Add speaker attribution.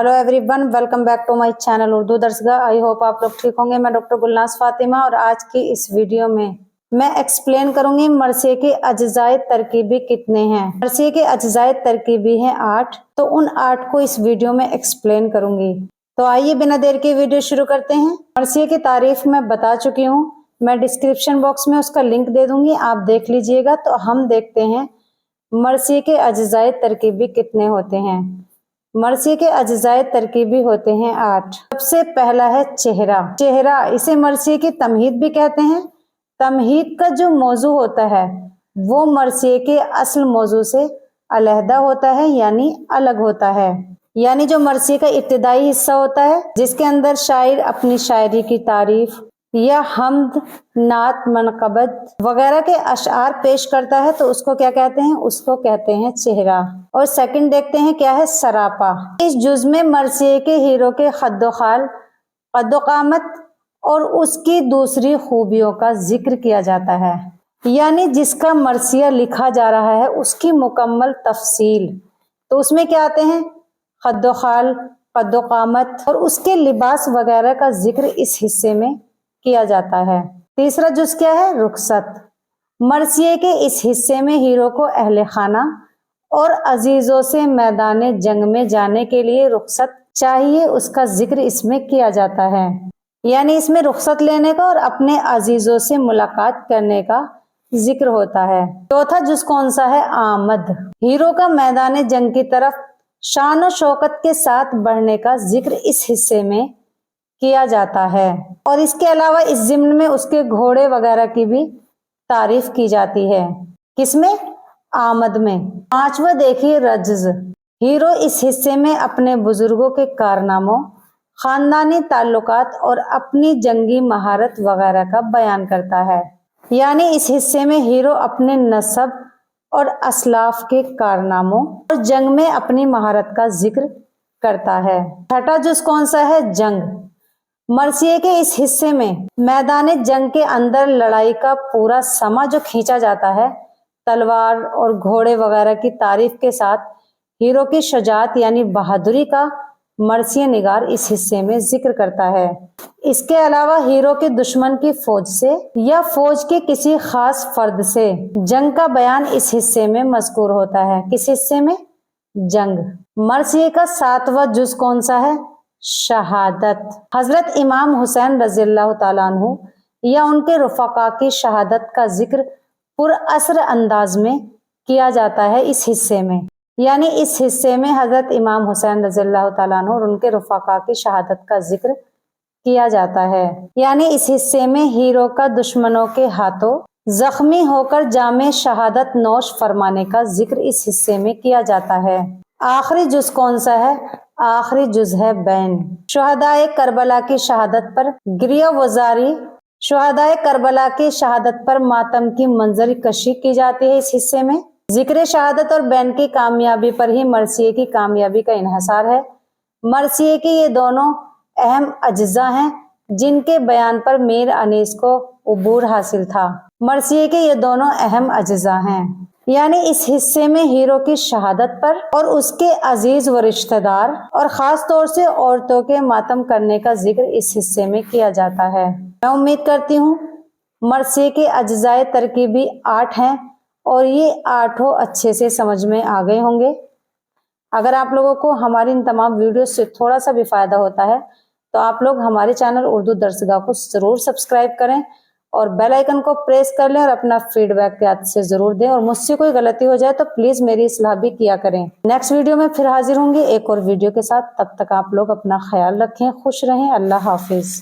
Speaker 1: Hello everyone, welcome back to my channel Urdu दर्सगाह। I hope आप लोग ठीक होंगे। मैं डॉक्टर गुलनाज फातिमा और आज की इस वीडियो में मैं एक्सप्लेन करूंगी मरसिए के अज्जाए तरकीबी कितने हैं। मरसिए के अज्जाए तरकीबी हैं 8, तो उन 8 को इस वीडियो में एक्सप्लेन करूंगी। तो आइए बिना देर के वीडियो शुरू करते हैं। मरसिए की तारीफ मैं बता चुकी हूँ, मैं डिस्क्रिप्शन बॉक्स में उसका लिंक दे दूंगी, आप देख लीजिएगा। तो हम देखते हैं मरसिए के अज्जाए तरकीबी कितने होते हैं। मरसिए के अज्जाए तरकीबी होते हैं 8। सबसे पहला है चेहरा। चेहरा इसे मरसिए की तमहीद भी कहते हैं। तमहीद का जो मौजू होता है वो मरसिए के असल मौजू से अलहदा होता है, यानी अलग होता है। यानी जो मरसिए का इब्तिदाई हिस्सा होता है जिसके अंदर शायर अपनी शायरी की तारीफ या हम्द, नात, मनक़बत वगैरह के अशआर पेश करता है, तो उसको क्या कहते हैं? उसको कहते हैं चेहरा। और सेकंड देखते हैं क्या है? सरापा। इस जुज में मरसिए के हीरो के खद्दोखाल, कद्दोकामत और उसकी दूसरी खूबियों का जिक्र किया जाता है। यानी जिसका मरसिया लिखा जा रहा है उसकी मुकम्मल तफसील। तो उसमें क्या आते हैं? खद्दोखाल, कद्दोकामत और उसके लिबास वगैरह का जिक्र इस हिस्से में किया जाता है। तीसरा जुज क्या है? रुखसत। मरसिए के इस हिस्से में हीरो को अहले खाना और अजीजों से मैदान जंग में जाने के लिए रुखसत चाहिए, उसका जिक्र इसमें किया जाता है। यानी इसमें रुखसत लेने का और अपने अजीजों से मुलाकात करने का जिक्र होता है। चौथा जुज कौन सा है? आमद। हीरो का मैदान जंग की तरफ शान और शौकत के साथ बढ़ने का जिक्र इस हिस्से में किया जाता है। और इसके अलावा इस ज़िम्न में उसके घोड़े वगैरह की भी तारीफ की जाती है। किसमें? आमद में। पांचवा देखिए रज्ज। हीरो इस हिस्से में अपने बुजुर्गों के कारनामों, खानदानी ताल्लुकात और अपनी जंगी महारत वगैरह का बयान करता है। यानी इस हिस्से में हीरो अपने नसब और असलाफ के कारनामों और जंग में अपनी महारत का जिक्र करता है। छठा जुज कौन सा है? जंग। मरसिए के इस हिस्से में मैदान जंग के अंदर लड़ाई का पूरा समा जो खींचा जाता है, तलवार और घोड़े वगैरह की तारीफ के साथ हीरो की शजात यानी बहादुरी का मरसिए निगार इस हिस्से में जिक्र करता है। इसके अलावा हीरो के दुश्मन की फौज से या फौज के किसी खास फर्द से जंग का बयान इस हिस्से में मज़कूर होता है। किस हिस्से में? जंग। मरसिए का 7वां जुज कौन सा है? शहादत। हजरत इमाम हुसैन रज़ियल्लाहु ताला अन्हु या उनके रुफ़क़ा की शहादत का जिक्र पुरअसर अंदाज में किया जाता है इस हिस्से में। यानी इस हिस्से में हजरत इमाम हुसैन रज़ियल्लाहु ताला अन्हु और उनके रुफ़क़ा की शहादत का जिक्र किया जाता है। यानी इस हिस्से में हीरो का दुश्मनों के हाथों जख्मी होकर जामे शहादत नोश फरमाने का जिक्र इस हिस्से में किया जाता है। आखिरी जुज कौन सा है? आखिरी जुज है बैन। शुहदाए करबला की शहादत पर गिरिया वजारी, शुहदाए करबला की शहादत पर मातम की मंजर कशी की जाती है इस हिस्से में। जिक्र शहादत और बैन की कामयाबी पर ही मरसिए की कामयाबी का इन्हसार है। मरसिए के ये दोनों अहम अज्जा हैं जिनके बयान पर मीर अनीस को उबूर हासिल था। मरसिए के ये दोनों अहम अज्जा हैं। यानी इस हिस्से में हीरो की शहादत पर और उसके अजीज व रिश्तेदार और खास तौर से औरतों के मातम करने का जिक्र इस हिस्से में किया जाता है। मैं उम्मीद करती हूँ मरसिए के अज्जाए तरकीबी 8 हैं और ये 8 अच्छे से समझ में आ गए होंगे। अगर आप लोगों को हमारी इन तमाम वीडियो से थोड़ा सा भी फायदा होता है तो आप लोग हमारे चैनल उर्दू दर्सगाह को जरूर सब्सक्राइब करें और बेल आइकन को प्रेस कर लें और अपना फीडबैक याद से जरूर दें। और मुझसे कोई गलती हो जाए तो प्लीज मेरी इस्लाह भी किया करें। नेक्स्ट वीडियो में फिर हाजिर होंगे एक और वीडियो के साथ। तब तक आप लोग अपना ख्याल रखें, खुश रहें। अल्लाह हाफिज।